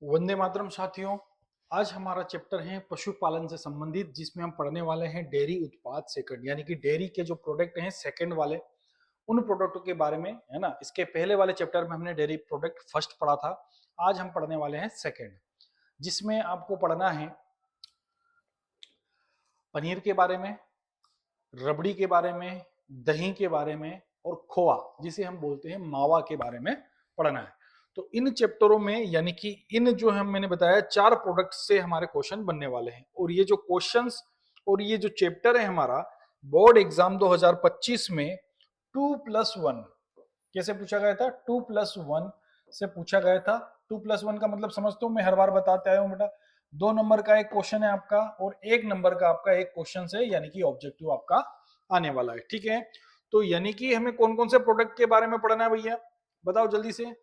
वंदे मातरम साथियों। आज हमारा चैप्टर है पशुपालन से संबंधित, जिसमें हम पढ़ने वाले हैं डेयरी उत्पाद सेकंड, यानी कि डेयरी के जो प्रोडक्ट हैं सेकंड वाले, उन प्रोडक्टों के बारे में, है ना। इसके पहले वाले चैप्टर में हमने डेयरी प्रोडक्ट फर्स्ट पढ़ा था। आज हम पढ़ने वाले हैं सेकंड, जिसमें आपको पढ़ना है पनीर के बारे में, रबड़ी के बारे में, दही के बारे में और खोआ, जिसे हम बोलते हैं मावा, के बारे में पढ़ना है। तो इन चैप्टरों में, यानी कि इन जो हम मैंने बताया 4 प्रोडक्ट से हमारे क्वेश्चन बनने वाले हैं। और ये जो क्वेश्चंस और ये जो चैप्टर है हमारा, बोर्ड एग्जाम 2025 में 2+1 कैसे पूछा गया था, 2+1 से पूछा गया था। 2+1 का मतलब समझते हो, मैं हर बार बताते आया हूँ बेटा। 2 नंबर का एक क्वेश्चन है आपका और 1 नंबर का आपका एक क्वेश्चन है, यानी कि ऑब्जेक्टिव आपका आने वाला है। ठीक है, तो यानी कि हमें कौन कौन से प्रोडक्ट के बारे में पढ़ना है भैया, बताओ जल्दी से।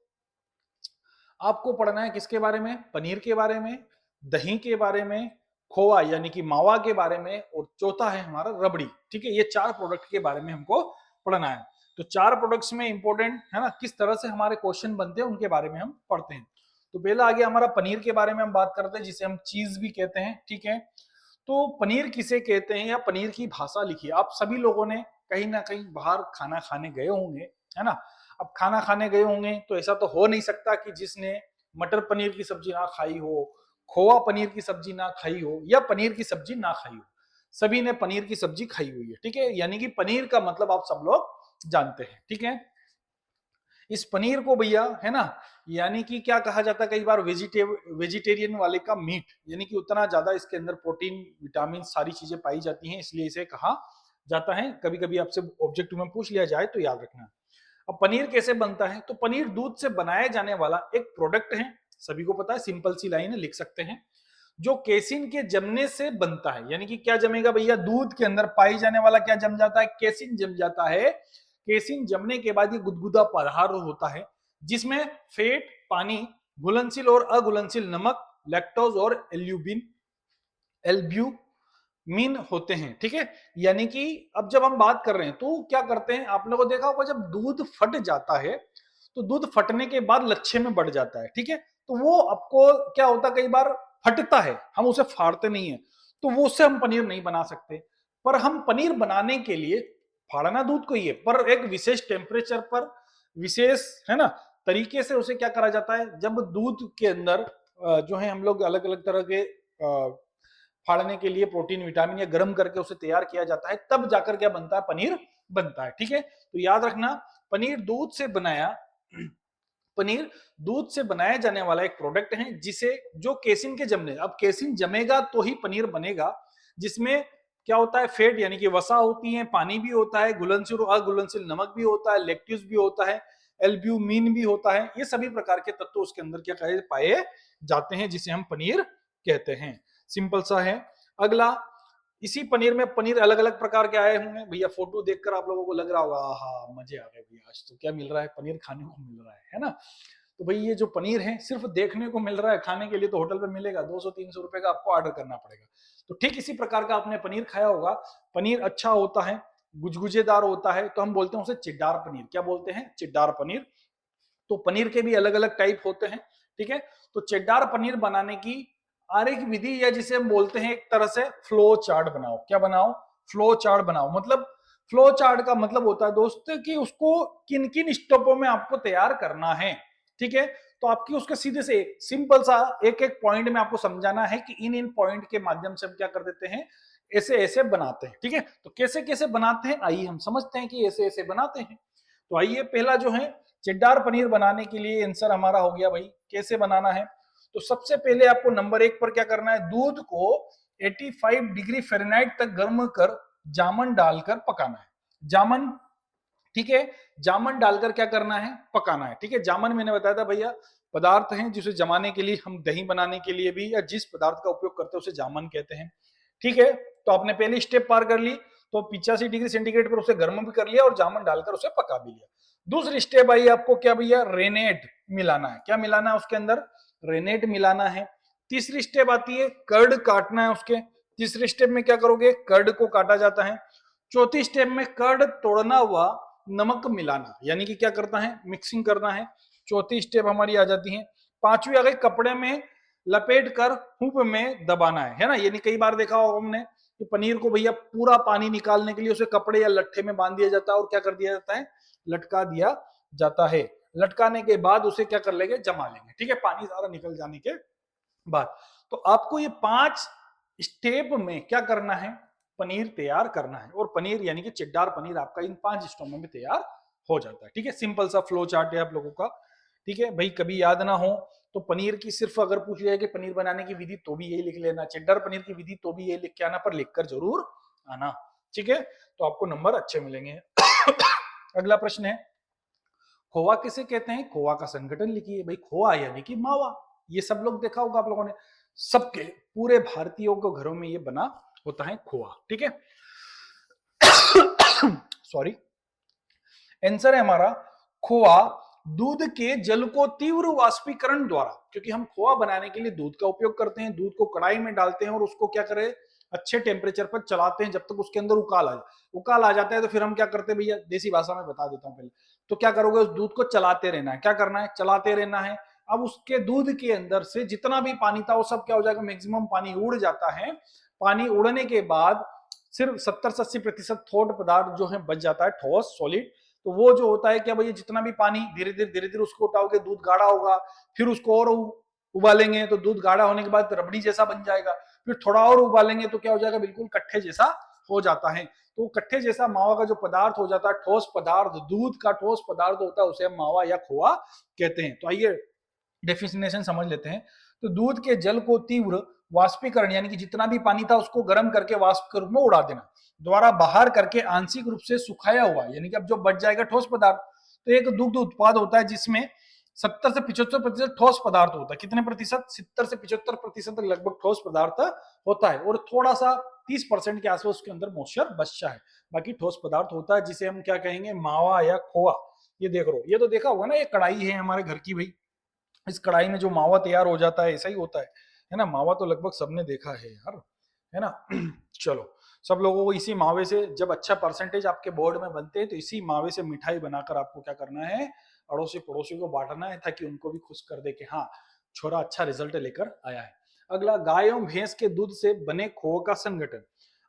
आपको पढ़ना है किसके बारे में, पनीर के बारे में, दही के बारे में, खोआ यानी कि मावा के बारे में, और चौथा है हमारा रबड़ी। ठीक है, ये 4 प्रोडक्ट के बारे में हमको पढ़ना है। तो 4 प्रोडक्ट्स में इंपॉर्टेंट है ना, किस तरह से हमारे क्वेश्चन बनते हैं उनके बारे में हम पढ़ते हैं। तो पहला आ गया हमारा पनीर के बारे में हम बात करते हैं, जिसे हम चीज भी कहते हैं। ठीक है, तो पनीर किसे कहते हैं या पनीर की भाषा लिखिए। आप सभी लोगों ने कहीं ना कहीं बाहर खाना खाने गए होंगे, है ना। अब खाना खाने गए होंगे तो ऐसा तो हो नहीं सकता कि जिसने मटर पनीर की सब्जी ना खाई हो, खोआ पनीर की सब्जी ना खाई हो, या पनीर की सब्जी ना खाई हो। सभी ने पनीर की सब्जी खाई हुई है। ठीक है, यानी कि पनीर का मतलब आप सब लोग जानते हैं। ठीक है, इस पनीर को भैया, है ना, यानी कि क्या कहा जाता है कई बार, वेजिटेरियन वाले का मीट, यानी कि उतना ज्यादा इसके अंदर प्रोटीन, विटामिन, सारी चीजें पाई जाती हैं, इसलिए इसे कहा जाता है। कभी कभी आपसे ऑब्जेक्टिव में पूछ लिया जाए तो याद रखना। अब पनीर कैसे बनता है, तो पनीर दूध से बनाया जाने वाला एक प्रोडक्ट है, सभी को पता है, सिंपल सी लाइन है, लिख सकते हैं, जो केसिन के जमने से बनता है। यानी कि क्या जमेगा भैया, दूध के अंदर पाई जाने वाला क्या जम जाता है, केसिन जम जाता है। केसिन जमने के बाद ये गुदगुदा पदार्थ होता है, जिसमें फैट, पानी, घुलनशील और अघुलनशील नमक, लैक्टोज और एल्ब्यूमिन होते हैं। ठीक है, यानी कि अब जब हम बात कर रहे हैं तो क्या करते हैं, आप लोगों को देखा होगा, जब दूध फट जाता है तो दूध फटने के बाद लच्छे में बढ़ जाता है। ठीक है, तो वो आपको क्या होता है, कई बार फटता है, हम उसे फाड़ते नहीं है, तो वो उससे हम पनीर नहीं बना सकते। पर हम पनीर बनाने के लिए फाड़ना दूध को ही है, पर एक विशेष टेम्परेचर पर, विशेष, है ना, तरीके से उसे क्या करा जाता है, जब दूध के अंदर जो है हम लोग अलग अलग तरह के फाड़ने के लिए प्रोटीन, विटामिन, या गर्म करके उसे तैयार किया जाता है, तब जाकर क्या बनता है, पनीर बनता है। ठीक है, तो याद रखना, पनीर दूध से बनाया पनीर दूध से बनाया जाने वाला एक प्रोडक्ट है, जिसे, जो केसिन के जमने, अब केसिन जमेगा तो ही पनीर बनेगा, जिसमें क्या होता है, फैट यानी कि वसा होती है, पानी भी होता है, घुलनशील और अघुलनशील नमक भी होता है, लैक्टोज भी होता है, एल्ब्यूमिन भी होता है। ये सभी प्रकार के तत्व उसके अंदर क्या पाए जाते हैं, जिसे हम पनीर कहते हैं। सिंपल सा है। अगला, इसी पनीर में पनीर अलग अलग प्रकार के आए होंगे भैया, फोटो देखकर आप लोगों को लग रहा होगा, हाँ मजे आ गए भैया, आज तो क्या मिल रहा है, पनीर खाने को मिल रहा है ना। तो भाई ये जो पनीर है सिर्फ देखने को मिल रहा है, खाने के लिए तो होटल पे मिलेगा, 200-300 रुपए का आपको ऑर्डर करना पड़ेगा। तो ठीक इसी प्रकार का आपने पनीर खाया होगा। पनीर अच्छा होता है, गुजगुजेदार होता है, तो हम बोलते हैं उसे चिड्डार पनीर। क्या बोलते हैं, चिड्डार पनीर। तो पनीर के भी अलग अलग टाइप होते हैं। ठीक है, तो चेड्डार पनीर बनाने की आरेख विधि, या जिसे हम बोलते हैं एक तरह से फ्लो चार्ट बनाओ। क्या बनाओ, फ्लो चार्ट बनाओ। मतलब फ्लो चार्ट का मतलब होता है दोस्तों कि उसको किन किन स्टेपों में आपको तैयार करना है। ठीक है, तो आपकी उसके सीधे से सिंपल सा एक एक पॉइंट में आपको समझाना है कि इन इन पॉइंट के माध्यम से हम क्या कर देते हैं, ऐसे ऐसे बनाते हैं। ठीक है, तो कैसे कैसे बनाते हैं आइए हम समझते हैं कि ऐसे ऐसे बनाते हैं। तो आइए, पहला जो है चिड्डार पनीर बनाने के लिए आंसर हमारा हो गया भाई, कैसे बनाना है। तो सबसे पहले आपको नंबर 1 पर क्या करना है, दूध को 85 डिग्री फ़ारेनहाइट तक गर्म कर जामन डालकर पकाना है। जामन, ठीक है, जामन डालकर क्या करना है, पकाना है। ठीक है, जामन मैंने बताया था भैया, पदार्थ है जिसे जमाने के लिए, हम दही बनाने के लिए भी, या जिस पदार्थ का उपयोग करते हैं उसे जामन कहते हैं। ठीक है, तो आपने पहली स्टेप पार कर ली, तो 85 डिग्री सेंटीग्रेड पर उसे गर्म भी कर लिया और जामन डालकर उसे पका भी लिया। दूसरी स्टेप आई आपको, क्या भैया, रेनेट मिलाना है। क्या मिलाना है उसके अंदर, रेनेट मिलाना है। तीसरी स्टेप आती है कर्ड काटना है उसके। तीसरी स्टेप में क्या करोगे, कर्ड को काटा जाता है। चौथी स्टेप में कर्ड तोड़ना हुआ नमक मिलाना, यानी कि क्या करना है, मिक्सिंग करना है। चौथी स्टेप हमारी आ जाती है। पांचवी आ गई कपड़े में लपेट कर हुप में दबाना है ना। यानी कई बार देखा होगा हमने कि पनीर को भैया पूरा पानी निकालने के लिए उसे कपड़े या लट्ठे में बांध दिया जाता है और क्या कर दिया जाता है, लटका दिया जाता है। लटकाने के बाद उसे क्या कर लेंगे, जमा लेंगे, ठीक है, पानी सारा निकल जाने के बाद। तो आपको ये 5 स्टेप में क्या करना है, पनीर तैयार करना है। और पनीर यानी कि चिट्टार पनीर आपका इन 5 स्टेपों में तैयार हो जाता है, ठीक है। सिंपल सा फ्लो चार्ट है आप लोगों का, ठीक है भाई। कभी याद ना हो तो पनीर की सिर्फ अगर पूछ लिया कि पनीर बनाने की विधि तो भी यही लिख लेना, चिट्टार पनीर की विधि तो भी यही लिख के आना, पर लिखकर जरूर आना, ठीक है। तो आपको नंबर अच्छे मिलेंगे। अगला प्रश्न है, खोआ किसे कहते हैं, खोआ का संगठन लिखिए। भाई खोआ यानी कि मावा, ये सब लोग देखा होगा आप लोगों ने, सबके पूरे भारतीयों के घरों में ये बना होता है खोआ, ठीक है। सॉरी, आंसर है हमारा खोआ दूध के जल को तीव्र वाष्पीकरण द्वारा, क्योंकि हम खोआ बनाने के लिए दूध का उपयोग करते हैं, दूध को कढ़ाई में डालते हैं और उसको क्या करें, अच्छे टेम्परेचर पर चलाते हैं जब तक उसके अंदर उकाल आ जाता है। तो फिर हम क्या करते हैं भैया, देसी भाषा में बता देता हूं पहले, तो क्या करोगे, उस दूध को चलाते रहना है। क्या करना है, चलाते रहना है। अब उसके दूध के अंदर से जितना भी पानी था वो सब क्या हो जाएगा, मैक्सिमम पानी उड़ जाता है। पानी उड़ने के बाद सिर्फ 70 से 80% ठोस पदार्थ जो है बच जाता है, ठोस सॉलिड। तो वो जो होता है क्या भैया, जितना भी पानी धीरे धीरे उसको उठाओगे, दूध गाढ़ा होगा। फिर उसको और उबालेंगे तो दूध गाढ़ा होने के बाद रबड़ी जैसा बन जाएगा। फिर थोड़ा और उबालेंगे तो क्या हो जाएगा, बिल्कुल कट्ठे जैसा हो जाता है। तो कट्ठे जैसा मावा का जो पदार्थ हो जाता है, ठोस पदार्थ, दूध का ठोस पदार्थ होता है, उसे हम मावा या खोआ कहते हैं। तो आइए डेफिनेशन समझ लेते हैं। तो दूध के जल को तीव्र वाष्पीकरण यानी कि जितना भी पानी था उसको गर्म करके वाष्प के रूप में उड़ा देना, द्वारा बाहर करके आंशिक रूप से सुखाया हुआ, यानी कि अब जो बच जाएगा ठोस पदार्थ। तो एक दुग्ध उत्पाद होता है जिसमें 70 से 75% ठोस पदार्थ होता है। कितने प्रतिशत, 70 से 75% लगभग ठोस पदार्थ होता है, और थोड़ा सा 30% के आसपास उसके अंदर मॉइस्चर बचता है। बाकी ठोस पदार्थ होता है जिसे हम क्या कहेंगे, मावा या खोआ। ये देख लो, ये तो देखा होगा ना, ये कढ़ाई है हमारे घर की भाई, इस कढ़ाई में जो मावा तैयार हो जाता है ऐसा ही होता है ना। मावा तो लगभग सबने देखा है यार, है ना। चलो, सब लोगों को इसी मावे से जब अच्छा परसेंटेज आपके बोर्ड में बनते हैं तो इसी मावे से मिठाई बनाकर आपको क्या करना है, अड़ोसी पड़ोसी को बांटना है, ताकि उनको भी खुश कर दे कि हाँ छोरा अच्छा रिजल्ट लेकर आया है। अगला, गाय एवं भैंस के दूध से बने खोए का संगठन।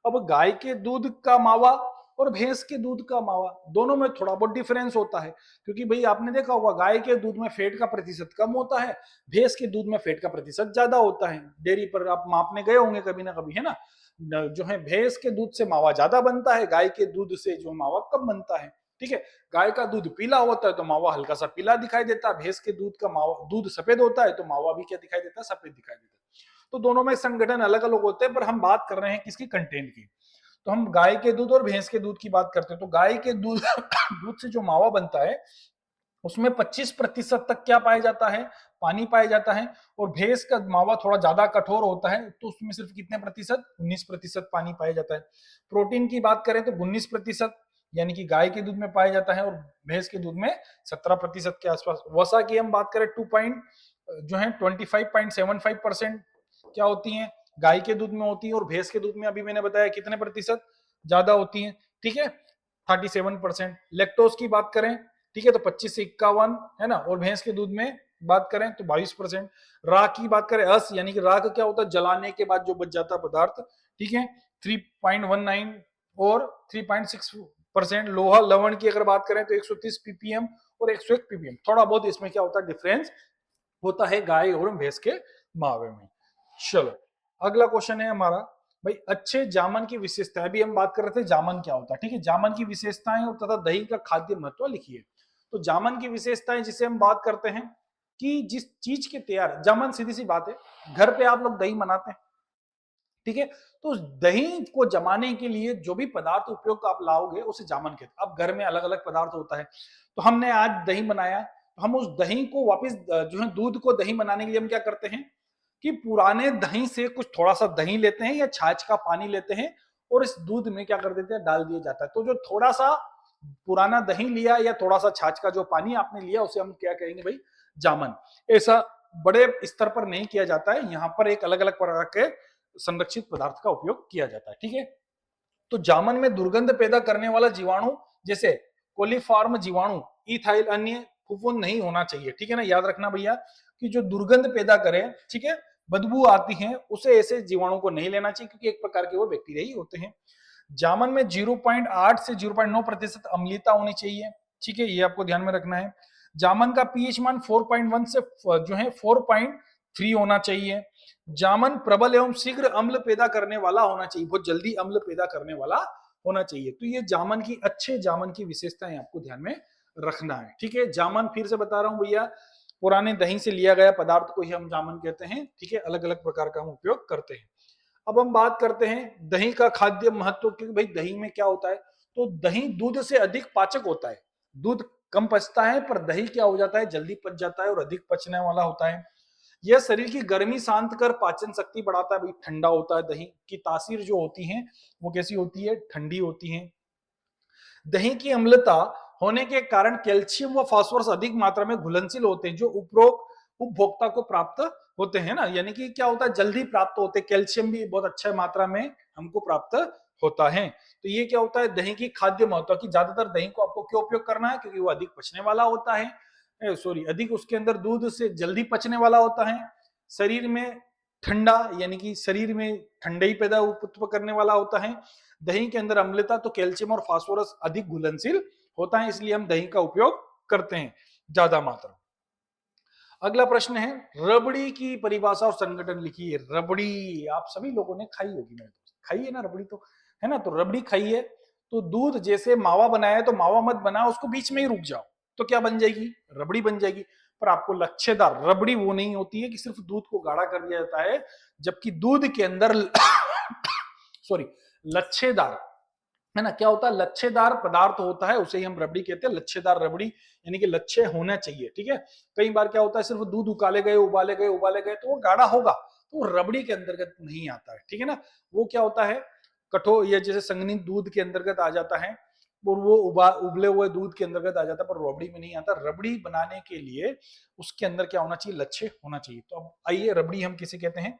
अब गाय के दूध का मावा और भैंस के दूध का मावा दोनों में थोड़ा बहुत डिफरेंस होता है, क्योंकि भाई आपने देखा होगा गाय के दूध में फैट का प्रतिशत कम होता है, भैंस के दूध में फैट का प्रतिशत ज्यादा होता है। डेयरी पर आप मापने गए होंगे कभी ना कभी, है ना। जो है भैंस के दूध से मावा ज्यादा बनता है, गाय के दूध से जो मावा कम बनता है, ठीक है। गाय का दूध पीला होता है तो मावा हल्का सा पीला दिखाई देता है, भैंस के दूध का मावा, दूध सफेद होता है तो मावा भी क्या दिखाई देता है, सफेद दिखाई देता है। तो दोनों में संगठन अलग अलग होते हैं, पर हम बात कर रहे हैं किसकी, कंटेंट की। तो हम गाय के दूध और भैंस के दूध की बात करते हैं। तो गाय के दूध दूध से जो मावा बनता है उसमें 25% तक क्या पाया जाता है, पानी पाया जाता है। और भैंस का मावा थोड़ा ज्यादा कठोर होता है, तो उसमें सिर्फ कितने प्रतिशत, 19% पानी पाया जाता है। प्रोटीन की बात करें तो 19% यानी कि गाय के दूध में पाया जाता है, और भैंस के दूध में 17% के आसपास। वसा की हम बात करें 2 पॉइंट जो है 25.75% क्या होती है, गाय के दूध में होती है, और भैंस के दूध में अभी मैंने बताया कितने प्रतिशत ज्यादा होती है, ठीक है, 37%। लेक्टोज की बात करें, ठीक है, तो 25 से 51 है ना, और भैंस के दूध में बात करें तो 22%। राख की बात करें, अस यानी कि राख क्या होता है, जलाने के बाद जो बच जाता पदार्थ, ठीक है, 3.19 और 3.6%। लोहा लवण की अगर बात करें तो 130 ppm और 101 ppm। थोड़ा बहुत इसमें क्या होता है, डिफरेंस होता है गाय और भैंस के मावे में। चलो, अगला क्वेश्चन है हमारा, भाई अच्छे जामन की विशेषता। अभी हम बात कर रहे थे जामन क्या होता है, ठीक है, जामन की विशेषताएं और तथा दही का खाद्य महत्व लिखिए। तो जामन की विशेषताएं जिसे हम बात करते हैं कि जिस चीज के तैयार, जामन सीधी सी बात है, घर पे आप लोग दही बनाते हैं, ठीक है, तो उस दही को जमाने के लिए जो भी पदार्थ उपयोग आप लाओगे उसे जामन कहते हैं। अब घर में अलग अलग पदार्थ होता है, तो हमने आज दही बनाया, तो हम उस दही को वापस जो है दूध को दही बनाने के लिए हम क्या करते हैं कि पुराने दही से कुछ थोड़ा सा दही लेते हैं या छाछ का पानी लेते हैं, और इस दूध में क्या कर देते हैं, डाल दिया जाता है। तो जो थोड़ा सा पुराना दही लिया या थोड़ा सा छाछ का जो पानी आपने लिया उसे हम क्या कहेंगे भाई, जामन। ऐसा बड़े स्तर पर नहीं किया जाता है, यहाँ पर एक अलग अलग प्रकार के संरक्षित पदार्थ का उपयोग किया जाता है, ठीक है। तो जामन में दुर्गंध पैदा करने वाला जीवाणु जैसे कोलीफॉर्म जीवाणु, इथाइल अन्य फफूंद नहीं होना चाहिए, ठीक है ना, याद रखना भैया। कि जो दुर्गंध पैदा करे, ठीक है, बदबू आती है, उसे ऐसे जीवाणु को नहीं लेना चाहिए क्योंकि एक प्रकार के वो बैक्टीरिया ही होते हैं। जामन में 0.8 से 0.9% अम्लता होनी चाहिए, ठीक है, ये आपको ध्यान में रखना है। जामन का पीएच मान 4.1 से जो है 4.3 होना चाहिए। जामन प्रबल एवं शीघ्र अम्ल पैदा करने वाला होना चाहिए, बहुत जल्दी अम्ल पैदा करने वाला होना चाहिए। तो ये जामन की, अच्छे जामन की विशेषताएं आपको ध्यान में रखना है, ठीक है। जामन फिर से बता रहा हूं भैया, पुराने दही से लिया गया पदार्थ को ही हम जामन कहते हैं, ठीक है, अलग अलग प्रकार का हम उपयोग करते हैं। अब हम बात करते हैं दही का खाद्य महत्व, क्योंकि भाई दही में क्या होता है, तो दही दूध से अधिक पाचक होता है। दूध कम पचता है पर दही क्या हो जाता है, जल्दी पच जाता है और अधिक पचने वाला होता है। यह शरीर की गर्मी शांत कर पाचन शक्ति बढ़ाता है। भाई ठंडा होता है, दही की तासीर जो होती है वो कैसी होती है, ठंडी होती है। दही की अम्लता होने के कारण कैल्शियम व फास्फोरस अधिक मात्रा में घुलनशील होते हैं, जो उपरोक्त उपभोक्ता को प्राप्त होते हैं ना, यानी कि क्या होता है, जल्दी प्राप्त होते हैं। कैल्शियम भी बहुत अच्छा मात्रा में हमको प्राप्त होता है। तो ये क्या होता है, दही की खाद्य महत्व की, ज्यादातर दही को आपको क्यों उपयोग करना है, क्योंकि वो अधिक पचने वाला होता है, सॉरी, अधिक उसके अंदर दूध से जल्दी पचने वाला होता है, शरीर में ठंडा, यानी कि शरीर में ठंडई पैदा उत्पन्न करने वाला होता है। दही के अंदर अम्लता, तो कैल्शियम और फास्फोरस अधिक घुलनशील होता है, इसलिए हम दही का उपयोग करते हैं ज्यादा मात्रा। अगला प्रश्न है, रबड़ी की परिभाषा और संगठन लिखिए। रबड़ी आप सभी लोगों ने खाई होगी, मेरे दोस्त, खाई है ना रबड़ी, तो है ना, तो रबड़ी खाई है। तो दूध जैसे मावा बनाया, तो मावा मत बनाओ, उसको बीच में ही रुक जाओ, तो क्या बन जाएगी, रबड़ी बन जाएगी। पर आपको लच्छेदार रबड़ी वो नहीं होती है कि सिर्फ दूध को गाढ़ा कर दिया जाता है, जबकि दूध के अंदर सॉरी, लच्छेदार, है ना, क्या होता है, लच्छेदार पदार्थ होता है, उसे ही हम रबड़ी कहते हैं, लच्छेदार रबड़ी, यानी कि लच्छे होना चाहिए, ठीक है। कई बार क्या होता है, सिर्फ दूध उकाले गए, उबाले गए, उबाले गए, तो वो गाढ़ा होगा, तो वो रबड़ी के अंतर्गत नहीं आता है, ठीक है ना। वो क्या होता है, कठोर, या जैसे संघनित दूध के अंतर्गत आ जाता है, और वो उबले हुए दूध के अंतर्गत आ जाता है, पर रबड़ी में नहीं आता। रबड़ी बनाने के लिए उसके अंदर क्या होना चाहिए, लच्छे होना चाहिए। तो अब आइए, रबड़ी हम किसे कहते हैं,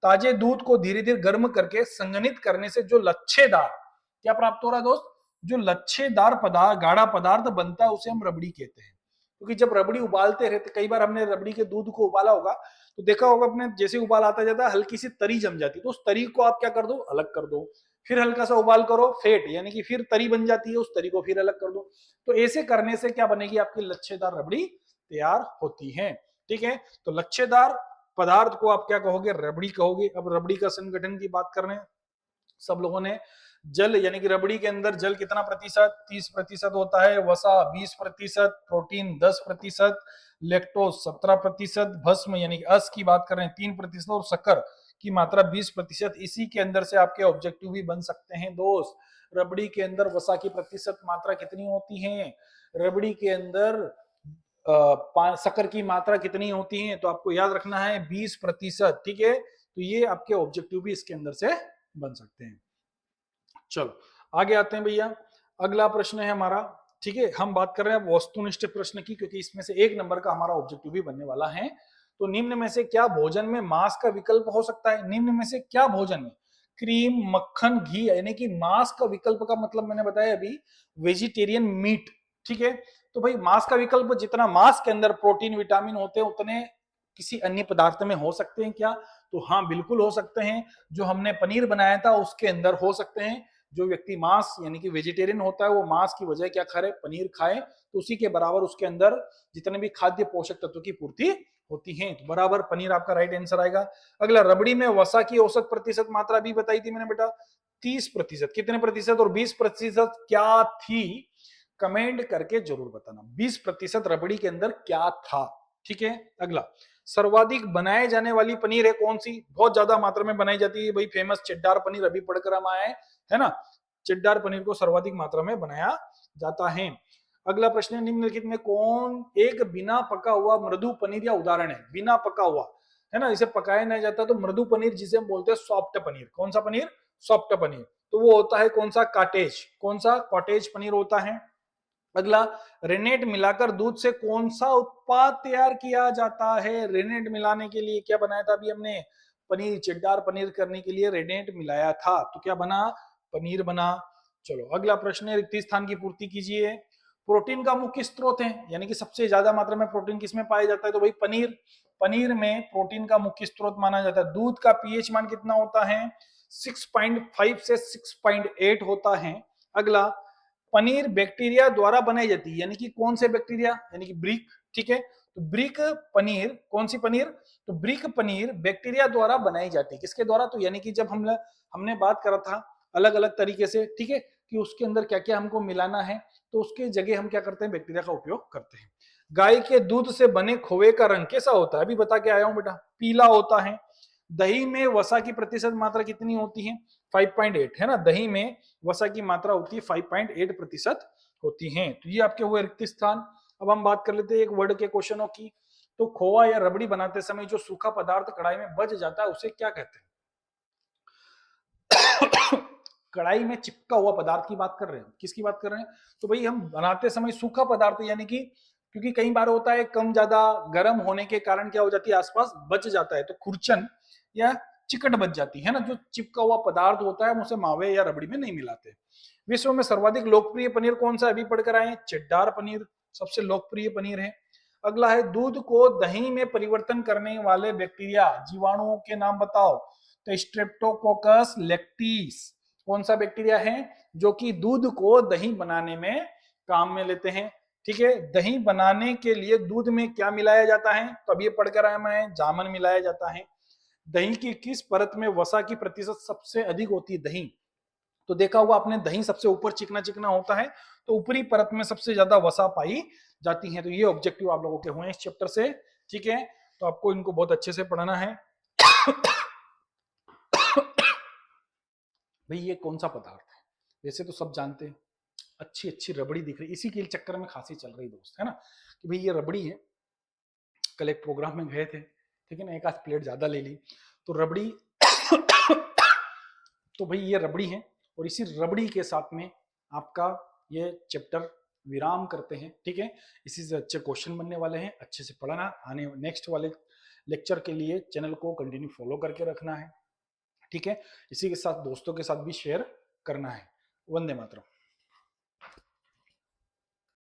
ताजे दूध को धीरे धीरे गर्म करके संघनित करने से जो लच्छेदार क्या प्राप्त हो रहा है दोस्त, जो लच्छेदार पदार्थ, गाढ़ा पदार्थ बनता है, उसे हम रबड़ी कहते हैं। क्योंकि जब रबड़ी उबालते रहते, कई बार हमने रबड़ी के दूध को उबाला होगा, तो देखा होगा अपने, जैसे उबाल आता जाता है, हल्की सी तरी जम जाती है, तो उस तरी को आप क्या कर दो, अलग कर दो, फिर हल्का सा उबाल करो, फेट, यानी कि फिर तरी बन जाती है, उस तरी को फिर अलग कर दो। तो ऐसे करने से क्या बनेगी, आपकी लच्छेदार रबड़ी तैयार होती है, ठीक है। तो लच्छेदार पदार्थ को आप क्या कहोगे, रबड़ी कहोगे। अब रबड़ी का संगठन की बात कर रहे हैं सब लोगों ने। जल, यानी कि रबड़ी के अंदर जल कितना प्रतिशत, 30% होता है, वसा 20%, प्रोटीन 10%, लैक्टोज 17%, भस्म यानी कि अस की बात कर रहे हैं 3%, और शक्कर की मात्रा 20%। इसी के अंदर से आपके ऑब्जेक्टिव भी बन सकते हैं दोस्त। रबड़ी के अंदर वसा की प्रतिशत मात्रा कितनी होती है, रबड़ी के अंदर शक्कर की मात्रा कितनी होती है, तो आपको याद रखना है 20%, ठीक है। तो ये आपके ऑब्जेक्टिव भी इसके अंदर से बन सकते हैं। चलो आगे आते हैं भैया, अगला प्रश्न है हमारा, ठीक है। हम बात कर रहे हैं वस्तुनिष्ठ प्रश्न की, क्योंकि इसमें से 1 नंबर का हमारा ऑब्जेक्टिव भी बनने वाला है। तो निम्न में से क्या भोजन में मांस का विकल्प हो सकता है, निम्न में से क्या भोजन में क्रीम, मक्खन, घी, यानी कि मांस का विकल्प का मतलब मैंने बताया अभी, वेजिटेरियन मीट, ठीक है। तो भाई मांस का विकल्प, जितना मांस के अंदर प्रोटीन विटामिन होते हैं, उतने किसी अन्य पदार्थ में हो सकते हैं क्या, तो हाँ बिल्कुल हो सकते हैं। जो हमने पनीर बनाया था उसके अंदर हो सकते हैं। जो व्यक्ति मांस यानी कि वेजिटेरियन होता है, वो मांस की बजाय क्या खा रहे, पनीर खाए, तो उसी के बराबर उसके अंदर जितने भी खाद्य पोषक तत्व की पूर्ति होती है, तो बराबर पनीर आपका राइट आंसर आएगा। अगला, रबड़ी में वसा की औसत प्रतिशत मात्रा भी बताई थी मैंने बेटा, 30%। कितने प्रतिशत और 20% क्या थी, कमेंट करके जरूर बताना। 20% रबड़ी के अंदर क्या था, ठीक है। अगला, सर्वाधिक बनाए जाने वाली पनीर है कौन सी, बहुत ज्यादा मात्रा में बनाई जाती है भाई, फेमस चेड्डार पनीर, अभी पढ़कर हम आए है ना, चेड्डार पनीर को सर्वाधिक मात्रा में बनाया जाता है। अगला प्रश्न है, निम्नलिखित में कौन एक बिना पका हुआ मृदु पनीर या उदाहरण है, बिना पका हुआ, है ना, इसे पकाया नहीं जाता, तो मृदु पनीर जिसे हम बोलते हैं सॉफ्ट पनीर, कौन सा पनीर, सॉफ्ट पनीर, तो वो होता है कौन सा, कॉटेज, कौन सा, कॉटेज पनीर होता है। अगला, रेनेट मिलाकर दूध से कौन सा उत्पाद तैयार किया जाता है, रेनेट मिलाने के लिए क्या बनाया था अभी हमने, पनीर, चेड्डार पनीर करने के लिए रेनेट मिलाया था, तो क्या बना, पनीर बना। चलो अगला प्रश्न है, रिक्त स्थान की पूर्ति कीजिए। प्रोटीन का मुख्य स्रोत है, यानी कि सबसे ज्यादा मात्रा में प्रोटीन किसमें पाया जाता है, तो भाई पनीर, पनीर में प्रोटीन का मुख्य स्रोत माना जाता है। दूध का पीएच मान कितना होता है? 6.5 से 6.8 होता है। अगला, पनीर बैक्टीरिया द्वारा बनाई जाती है, यानी कि कौन से बैक्टीरिया? यानी कि ब्रिक। ठीक है, तो ब्रिक पनीर, कौन सी पनीर? तो ब्रिक पनीर बैक्टीरिया द्वारा बनाई जाती है। किसके द्वारा? तो यानी कि जब हमने बात करा था अलग अलग तरीके से, ठीक है, कि उसके अंदर क्या क्या हमको मिलाना है, तो उसके जगह हम क्या करते हैं? बैक्टीरिया का उपयोग करते हैं। गाय के दूध से बने खोए का रंग कैसा होता है? अभी बता के आया हूं बेटा, पीला होता है। दही में वसा की प्रतिशत मात्रा कितनी होती है? 5.8, है ना, दही में वसा की मात्रा होती है 5.8% होती है। तो ये आपके हुए रिक्त स्थान। अब हम बात कर लेते हैं एक वर्ड के क्वेश्चनों की। तो खोआ या रबड़ी बनाते समय जो सूखा पदार्थ कढ़ाई में बच जाता है उसे क्या कहते हैं? कढ़ाई में चिपका हुआ पदार्थ की बात कर रहे हैं। किसकी बात कर रहे हैं? तो भाई हम बनाते समय सूखा पदार्थ, यानी कि क्योंकि कई बार होता है कम ज्यादा गर्म होने के कारण क्या हो जाती है, आसपास बच जाता है, तो खुरचन या चिकट बच जाती है ना, जो चिपका हुआ पदार्थ होता है हम उसे मावे या रबड़ी में नहीं मिलाते। विश्व में सर्वाधिक लोकप्रिय पनीर कौन सा? अभी पढ़कर आए, चेड्डार पनीर सबसे लोकप्रिय पनीर है। अगला है, दूध को दही में परिवर्तन करने वाले बैक्टीरिया जीवाणुओं के नाम बताओ। तो स्ट्रेप्टोकोकस लैक्टिस कौन सा बैक्टीरिया है जो कि दूध को दही बनाने में काम में लेते हैं? ठीक है, दही बनाने के लिए दूध में क्या मिलाया जाता है? तो अब ये पढ़कर आया मैं, जामन मिलाया जाता है। दही की किस परत में वसा की प्रतिशत सबसे अधिक होती है? दही, तो देखा होगा आपने, दही सबसे ऊपर चिकना चिकना होता है, तो ऊपरी परत में सबसे ज्यादा वसा पाई जाती है। तो ये ऑब्जेक्टिव आप लोगों के हुए इस चैप्टर से। ठीक है, तो आपको इनको बहुत अच्छे से पढ़ना है। भाई ये कौन सा पदार्थ है? वैसे तो सब जानते हैं, अच्छी अच्छी रबड़ी दिख रही, इसी के चक्कर में खांसी चल रही दोस्त, है ना, कि भाई ये रबड़ी है। कल एक प्रोग्राम में गए थे, ठीक है ना, एक आध प्लेट ज्यादा ले ली तो रबड़ी तो भाई ये रबड़ी है, और इसी रबड़ी के साथ में आपका ये चैप्टर विराम करते हैं। ठीक है, इसी से अच्छे क्वेश्चन बनने वाले हैं, अच्छे से पढ़ना। आने नेक्स्ट वाले लेक्चर के लिए चैनल को कंटिन्यू फॉलो करके रखना है। ठीक है, इसी के साथ दोस्तों के साथ भी शेयर करना है। वंदे मातरम।